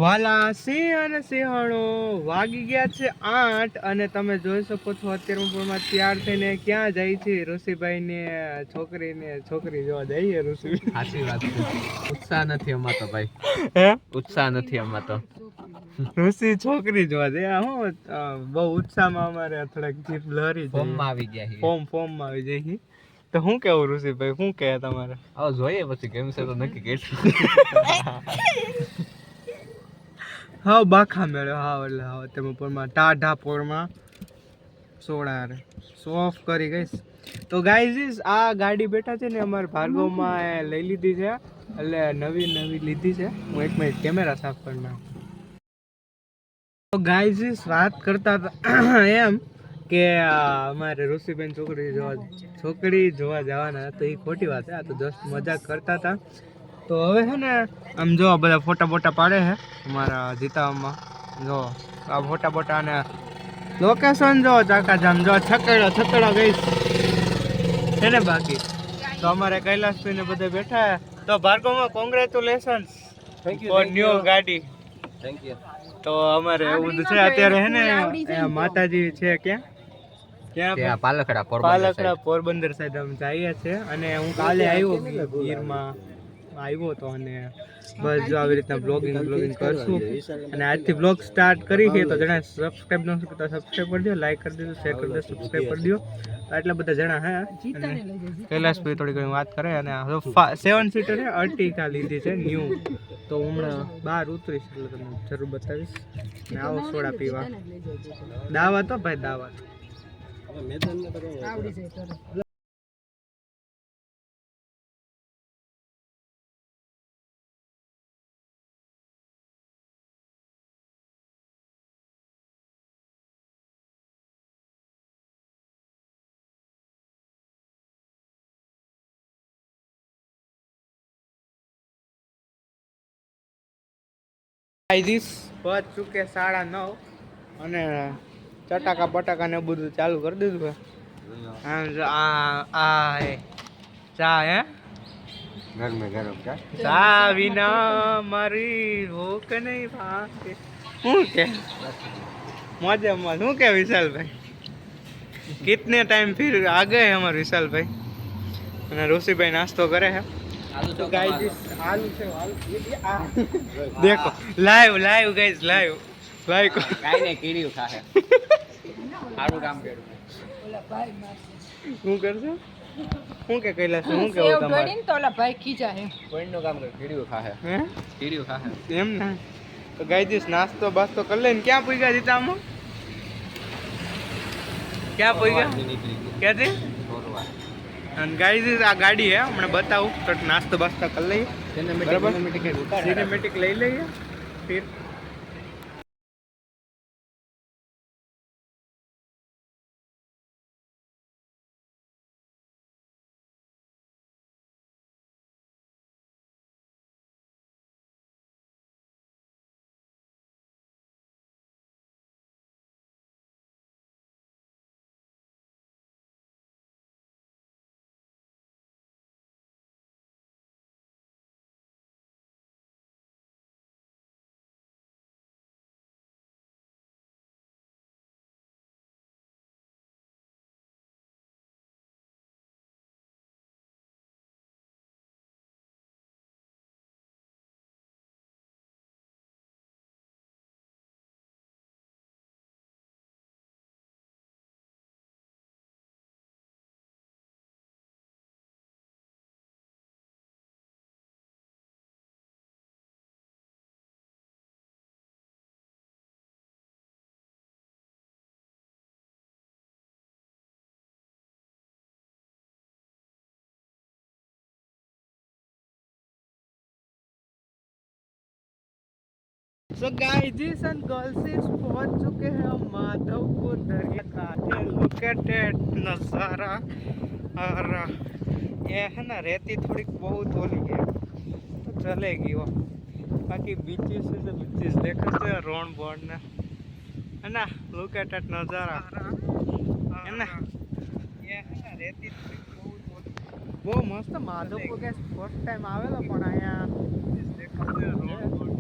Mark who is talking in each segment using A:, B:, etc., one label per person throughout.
A: વાલા સિંહ અને સિંહણો વાગી ગયા છે 8 અને તમે જોઈ શકો છો અત્યારે તૈયાર થઈને ક્યાં જાય છે ઋષિભાઈ ને છોકરી જોવા જઈએ ઋષિ
B: સાચી વાત છે ઉત્સાહ નથી અમાર તો ભાઈ
A: હે
B: ઉત્સાહ નથી અમાર તો
A: ઋષિ છોકરી જોવા જઈએ હું બહુ ઉત્સાહમાં અમારે થોડાક જીભ લહરી
B: ફોર્મ માં આવી ગયા છે
A: ફોર્મ માં આવી જાય તો શું કેવું ઋષિભાઈ શું કહે તમારે
B: આવો જોઈએ પછી કેમ છે તો નક્કી કહીશું
A: હા બાખા મેળ્યો હા એટલે હા તેમાં પોરમાં ટાઢા પોરમાં સોડા સોફ કરી ગઈશ તો ગાઈઝ આ ગાડી બેઠા છે ને અમારે ભાર્ગવમાં લઈ લીધી છે એટલે નવી લીધી છે હું એક મિનિટ કેમેરા સાફ કરી નાખું તો ગાઈઝ વાત કરતા હતા એમ કે અમારે ઋષિબેન છોકરી જોવા જવાના તો એ ખોટી વાત છે આ તો જસ્ટ મજાક કરતા હતા તો હવે છે ને આમ જો બધા ફોટા પાડે છે અમારા જીતાવામાં જો આ ફોટા અને લોકેશન જો ચાકાજામ જો છકડો ગઈશ છે ને બાકી તો અમારે કૈલાસભાઈ ને બધા બેઠા તો ભાર્ગવમાં કોંગ્રેચ્યુલેશન ફોર ન્યુ ગાડી
B: થેન્ક યુ
A: તો અમારે એવું છે અત્યારે હે ને માતાજી છે ક્યાં પાલખડા પોરબંદર સાઈડ અમે જઈએ છે અને હું કાલે આવ્યો ગીરમાં આવ્યો તો અને બસ જો આવી રીતના બ્લોગિંગ કરશું અને આજથી બ્લોગ સ્ટાર્ટ કરી છે તો જણા સબસ્ક્રાઇબ ન કરતા સબસ્ક્રાઇબ કરી દો લાઈક કરી દેજો શેર કરી દો સબસ્ક્રાઇબ કરી દો એટલા બધા જણા હે કૈલાસભાઈ થોડી ઘણી વાત કરે અને 7 સીટર છે અર્ટિકા લીધી છે ન્યૂ તો હમણાં બહાર ઉતરીશ એટલે તમને જરૂર બતાવીશ ને આવો સોડા પીવા દાવા તો ભાઈ દાવા પહોંચ ચૂકે 9:30 અને ચટાકા બટાકા ને બધું ચાલુ કરી દીધું છે ચા હે ચા વિના મારી ભૂખ નહીં ભાગે શું કે મજે શું કે વિશાલભાઈ कितने टाइम फिर आ गए हमारे विशाल भाई અને ઋષિભાઈ નાસ્તો કરે છે તો ગાઈસ આલુ છે देखो लाइव गाइस लाइव
B: કાઈ નહીં કીડ્યું ખાહે સારું કામ કર્યું
A: શું કરશે શું કે કૈલાસ શું કેવું તમારે
C: તો ઓલા ભાઈ ખીજા હે
B: કોઈનું કામ કર્યું કીડ્યું ખાહે
A: હે
B: કીડ્યું ખાહે
A: એમ ને તો ગાઈસ નાસ્તો બાસ્તો કરી લઈને ક્યાં પૂગ્યા જીતામાં ક્યાં પૂગ્યા ક્યાંથી અને ગાઈસ આ ગાડી હે હમણાં બતાવું તો નાસ્તો બાસ્તો કરી લઈએ સિનેમેટિક લઈ લઈએ फिर So guys, this and girls is पहुंच चुके हैं हम माधवपुर दरिया कांठे look at it नज़ारा और ये है ना रेती थोड़ी बहुत होली है तो चलेगी वो बाकी बीचेस से बीचेस देखते हैं रोड बोर्ड ने है ना look at it नज़ारा है ना ये है ना रेती थोड़ी बहुत होली वो मस्त माधवपुर के फर्स्ट टाइम आवेला पण आया देखते हैं रोड बोर्ड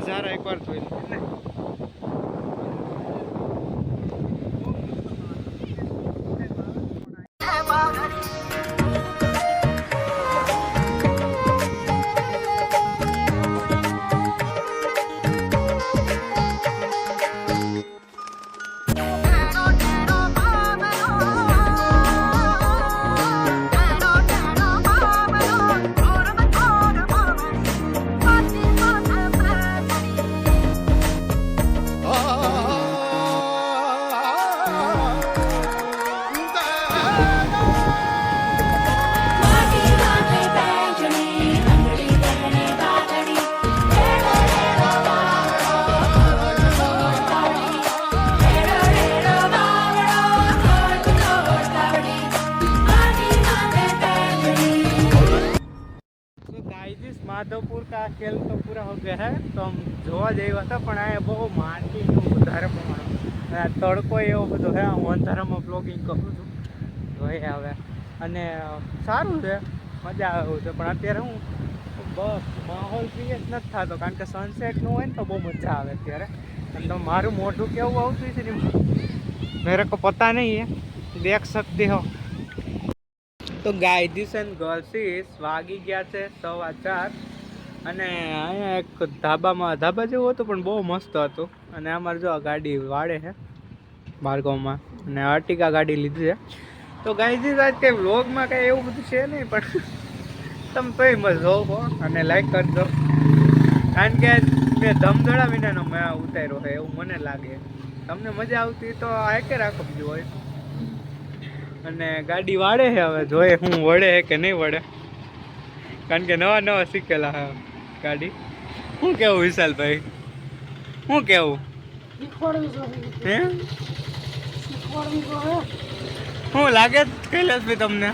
A: નજારા એકવાર જોઈ લો ને. माधवपुर का खेल तो पूरा हो गया है तो हम જોવા જઈએ હતા પણ અહીંયા બહુ માંડીનું વધારે પ્રમાણ તડકો એવો બધો છે હું અંધારામાં બ્લોગિંગ કરું છું જોઈએ હવે અને સારું છે મજા આવે એવું છે પણ અત્યારે હું બસ માહોલ ક્રિએટ નથી થતો કારણ કે સનસેટનું હોય ને તો બહુ મજા આવે અત્યારે અને તો મારું મોઢું કેવું આવતું છે ને મેરે કો પતા નહીં હે દેખ सकते हो તો ગાઈઝ એન્ડ ગર્લ્સીસ વાગી ગયા છે 4:15 અને અહીંયા એક ધાબા જેવું હતું પણ બહુ મસ્ત હતું અને અમારે જો આ ગાડી વાળે છે ભાર્ગવમાં અને અર્ટિકા ગાડી લીધી છે તો ગાઈઝ આજ કંઈ વ્લોગમાં કંઈ એવું બધું છે નહીં પણ તમે તોય મજા જોવો અને લાઈક કરજો કારણ કે મેં ધમધડા વિનાનો મેં ઉતાર્યો છે એવું મને લાગે તમને મજા આવતી તો આકે રાખો બીજું હોય અને ગાડી વાળે છે હવે જોઈએ હું વળે કે નહીં વળે કારણ કે નવા શીખેલા હે ગાડી શું કેવું વિશાલભાઈ શું કેવું હે શું લાગે કૈલાસભાઈ તમને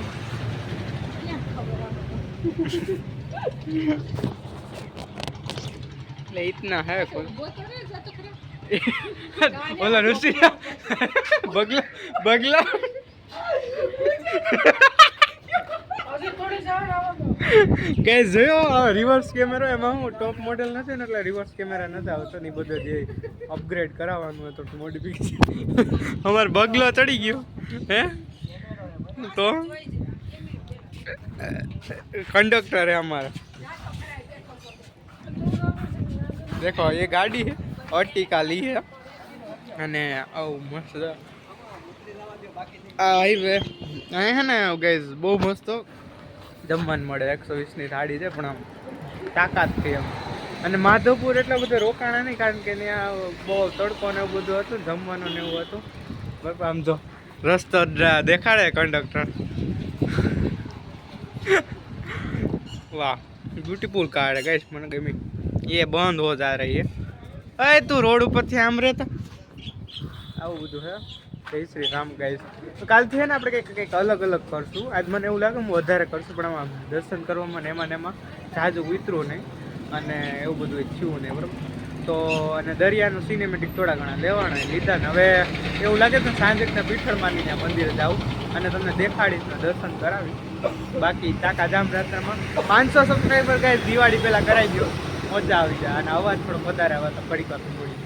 A: એટલે ઇતના હે કોઈ બોલો ઋષિ બગલા કે જોયો રિવર્સ કેમેરો એમાં હું ટોપ મોડેલ નથી ને એટલે રિવર્સ કેમેરા નથી આવતો ને બધું જે અપગ્રેડ કરાવવાનું હતું મોડિફિકેશન અમારો બગલો ચડી ગયો હે તો कंडक्टर है हमारा देखो ये गाड़ी है अर्टिका ली है અને આવું મસ્ત આ હાઈવે અહીં હે ને ગાઈઝ બહુ મસ્ત જમવાનું મળે 120 ની થાળી છે પણ આમ તાકાતથી એમ અને માધવપુર એટલા બધા રોકાણા નહીં કારણ કે ત્યાં બહુ તડકો ને એવું બધું હતું જમવાનું ને એવું હતું બરાબર આમ જો રસ્તો દેખાડે કંડક્ટર वाह ब्यूटीफुल कार है गाइस मैंने गमी ये बंद हो जा रही है अरे तू रोड ऊपर थी आम रहता આવું બધું હે જય શ્રી રામ ગાઈસ તો કાલથી છે ને આપણે કંઈક અલગ અલગ કરશું આજ મને એવું લાગે હું વધારે કરશું પણ આમાં દર્શન કરવામાં ને એમાં જાજુ ઉતરું નહીં અને એવું બધું થયું નહીં બરાબર તો અને દરિયાનું સિનેમેટિક થોડા ઘણા લેવાના લીધા ને હવે એવું લાગે તો સાંજેકના પીઠળ માની ત્યાં મંદિરે જાઉં અને તમને દેખાડીશ ને દર્શન કરાવીશ બાકી ચાકા જામ રાત્રમાં 500 સબસ્ક્રાઈબર ગાઈસ દિવાળી પહેલા કરાવી દો મજા આવી જાય અને અવાજ થોડો વધારે આવે તો ફરી પાછું બોલી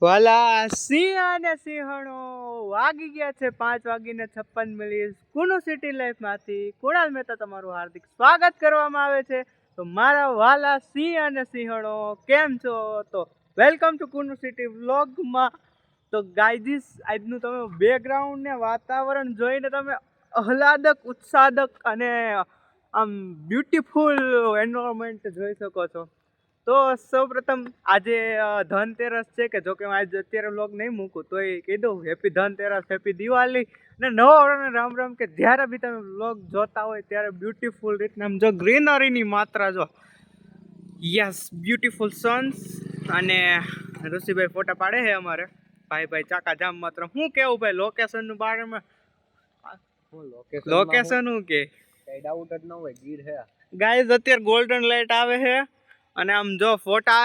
A: વાલા સિંહ અને સિંહણો વાગી ગયા છે 5:56 કુનુ સિટી લાઈફમાંથી કુણાલ મહેતા તમારું હાર્દિક સ્વાગત કરવામાં આવે છે તો મારા વાલા સિંહ અને સિંહણો કેમ છો તો વેલકમ ટુ કુનુ સિટી વ્લોગમાં તો ગાઈઝ આજનું તમે બેકગ્રાઉન્ડ ને વાતાવરણ જોઈને તમે આહલાદક ઉત્સાદક અને આમ બ્યુટીફુલ એન્વાયરમેન્ટ જોઈ શકો છો તો સૌપ્રથમ આજે ધનતેરસ છે કે જો કે હું આજે અત્યારે વ્લોગ નહીં મૂકું તોય કહી દઉં હેપી ધનતેરસ હેપી દિવાળી અને નવા વર્ષને રામ રામ કે જ્યારે બી તમે વ્લોગ જોતા હોય ત્યારે બ્યુટીફુલ રીતના આમ જો ગ્રીનરીની માત્રા જો યસ બ્યુટીફુલ સન્સ અને ઋષિભાઈ ફોટા પાડે છે અમારે ભાઈ ચાકા જામ માત્ર હું કેવું ભાઈ લોકેશનનું બારેમાં લોકેશન હું કે કઈ ડાઉટ જ ન હોય ગીર હે ગાઈઝ અત્યારે ગોલ્ડન લાઇટ આવે છે અને આમ જો ફોટા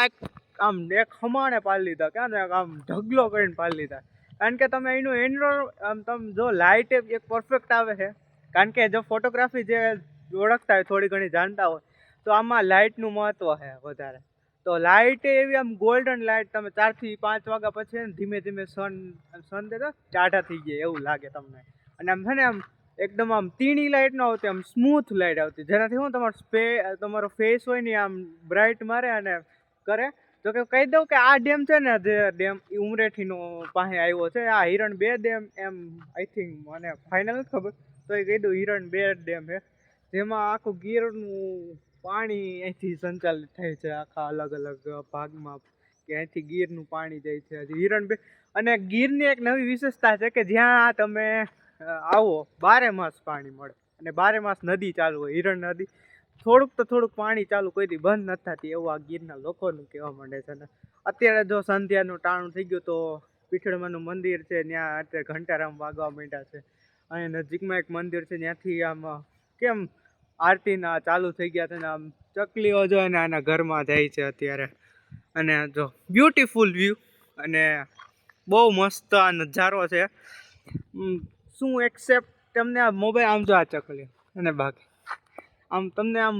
A: આમ એક ખમાણે પાડી લીધા ક્યાં આમ ઢગલો કરીને પાડી લીધા કારણ કે તમે એનું આમ તમે જો લાઇટ એક પરફેક્ટ આવે છે કારણ કે જો ફોટોગ્રાફી જે ઓળખતા હોય થોડી ઘણી જાણતા હોય તો આમાં લાઇટનું મહત્વ છે વધારે તો લાઇટ એવી આમ ગોલ્ડન લાઇટ, તમે 4 થી 5 વાગ્યા પછી ધીમે ધીમે સન દેતો ટાઢા થઈ જાય એવું લાગે તમને. અને આમ છે ને આમ એકદમ આમ તીણી લાઇટ ન આવતી, આમ સ્મૂથ લાઇટ આવતી, જેનાથી હું તમારો ફેસ હોય ને આમ બ્રાઇટ મારે અને કરે. તો કે કહી દઉં કે આ ડેમ છે ને, જે ડેમ ઉમરેઠીનો પાસે આવ્યો છે, આ હિરણ 2 ડેમ એમ આઈ થિંક, મને ફાઇનલ નથી ખબર, તો એ કહી દઉં હિરણ 2 ડેમ છે, જેમાં આખું ગીરનું પાણી અહીંથી સંચાલિત થાય છે, આખા અલગ અલગ ભાગમાં, કે અહીંથી ગીરનું પાણી જાય છે હજી હિરણ 2. અને ગીરની એક નવી વિશેષતા છે કે જ્યાં તમે આવો 12 માસ પાણી મળે, અને 12 માસ નદી ચાલુ હોય. હિરણ નદી થોડુંક પાણી ચાલુ કોઈ દી બંધ નથી થતી, એવું આ ગીરના લોકોનું કહેવા માંડે છે. ને અત્યારે જો સંધ્યાનું ટાણું થઈ ગયું તો પીઠળમાનું મંદિર છે, ત્યાં અત્યારે ઘંટારામ વાગવા માંડ્યા છે. અને નજીકમાં એક મંદિર છે, ત્યાંથી આમ કેમ આરતીના ચાલુ થઈ ગયા છે ને આમ ચકલીઓ જો ને આના ઘરમાં જાય છે અત્યારે. અને જો બ્યુટીફુલ વ્યૂ, અને બહુ મસ્ત આ નજારો છે. શું એક્સેપ્ટ તમને આ મોબાઈલ આમ જો આ ચકલી અને બાકી આમ તમને આમ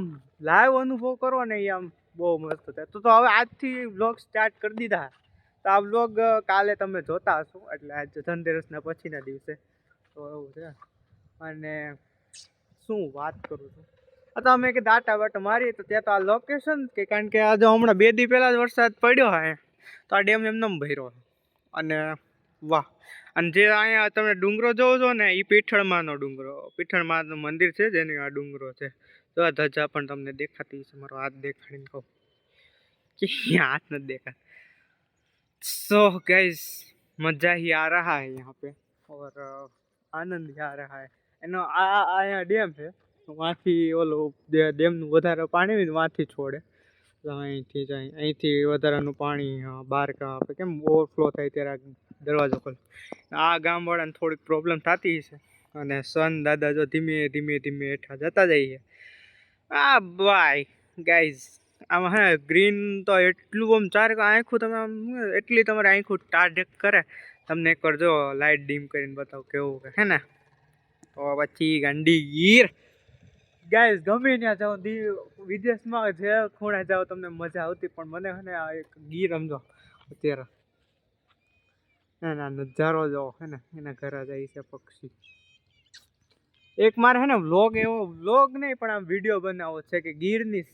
A: લાઈવ અનુભવ કરો ને એ આમ બહુ મસ્ત થાય. તો હવે આજથી વ્લોગ સ્ટાર્ટ કરી દીધા, તો આ વ્લોગ કાલે તમે જોતા હશો, એટલે આજ ધનતેરસના પછીના દિવસે. તો એવું છે. અને શું વાત કરું છું, તો અમે કે દાટા બાટા મારીએ તો ત્યાં તો આ લોકેશન કે, કારણ કે આજે હમણાં 2 દી પહેલાં જ વરસાદ પડ્યો હે, તો આ ડેમ એમને ભર્યો. અને વાહ, અને જે અહીંયા તમે ડુંગરો જોવો છો ને, એ પીઠળમાનો ડુંગરો, પીઠળમાનું મંદિર છે જેની આ ડુંગરો છે. તો આ ધજા પણ તમને દેખાતી છે, મારો હાથ દેખાડીને કહું કે હાથ નથી દેખાતા. સો ગાइस मजा ही आ रहा है यहाँ पे, और आनंद ही आ रहा है. એનો અહીંયા ડેમ છે, વાંથી ઓલું ડેમનું વધારે પાણી હોય ને વાંથી છોડે, તો અહીંથી વધારાનું પાણી બહાર આપે, કેમ ઓવરફ્લો થાય ત્યારે દરવાજો ખોલે. આ ગામવાળાને થોડીક પ્રોબ્લેમ થતી છે, અને સન દાદા જો ધીમે ધીમે હેઠા જતા જઈએ. આ બાય ગાઈઝ, આમાં હે ગ્રીન તો એટલું આમ ચારે આંખું તમે આમ એટલી તમારી આંખું ટાઢક કરે. તમને એકવાર જો લાઇટ ડીમ કરીને બતાવો કેવું હે ને. તો પછી ગાંડી ગીર ગાઈઝ, ગમે ત્યાં જાઓ, વિદેશમાં જે ખૂણે જાઓ તમને મજા આવતી, પણ મને હે ને આ એક ગીર સમજો અત્યારે એના નજારો જો હે ને, એના ઘરે જાય છે પક્ષી. એક મારે હે ને વ્લોગ નહીં પણ આમ વિડીયો બનાવવો છે કે ગીરની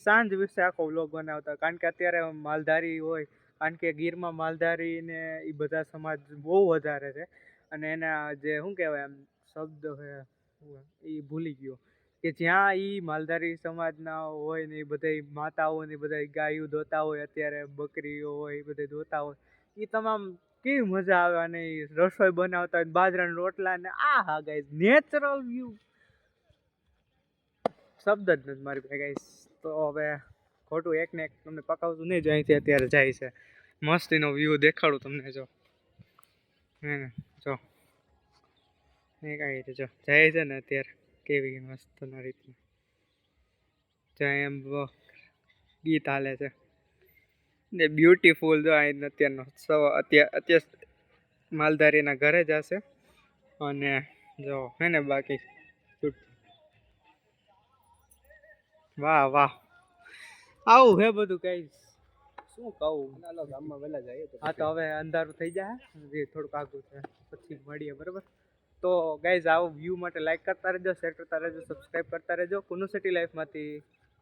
A: સાંજ વિશે આખો વ્લોગ બનાવતા, કારણ કે અત્યારે માલધારી હોય, કારણ કે ગીરમાં માલધારી ને એ બધા સમાજ બહુ વધારે છે. અને એના જે શું કહેવાય આમ શબ્દ છે એ ભૂલી ગયો, કે જ્યાં એ માલધારી સમાજના હોય ને એ બધા માતાઓ ને બધા ગાયું ધોતા હોય, અત્યારે બકરીઓ હોય એ બધા ધોતા હોય, એ તમામ કેવી મજા આવે. અને રસોઈ બનાવતા હોય, બાજરાના રોટલા ને હા ગાઈઝ, નેચરલ વ્યૂ શબ્દ જ નથી મારી પાસે ગાઈઝ. તો હવે ખોટું એક ને એક તમને પકાવતું નહીં, જો અહીંથી અત્યારે જાય છે, મસ્તીનો વ્યૂ દેખાડું તમને. જો હે ને, જો એ કઈ રીતે જો જાય છે ને અત્યારે કેવી મસ્તના રીતના જાય, એમ ગીત હાલે છે ને બ્યુટીફુલ. જો અહીં અત્યારનો અત્યારે માલધારીના ઘરે જશે, અને જો હે ને બાકી વાહ વાહ, આવું હે બધું કઈ શું કહું. ગામમાં વહેલા જાય તો હા, તો હવે અંધારું થઈ જાય, થોડુંક આગું છે, પછી મળીએ બરાબર. તો ગાઈઝ, આવો વ્યૂ માટે લાઈક કરતા રહેજો, શેર કરતા રહેજો, સબસ્ક્રાઈબ કરતા રહેજો. કુનુ સિટી લાઈફમાંથી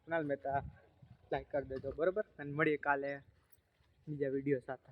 A: કુનાલ મહેતા લાઈક કરી દેજો બરાબર. અને મળીએ કાલે બીજા વિડીયો સાથે.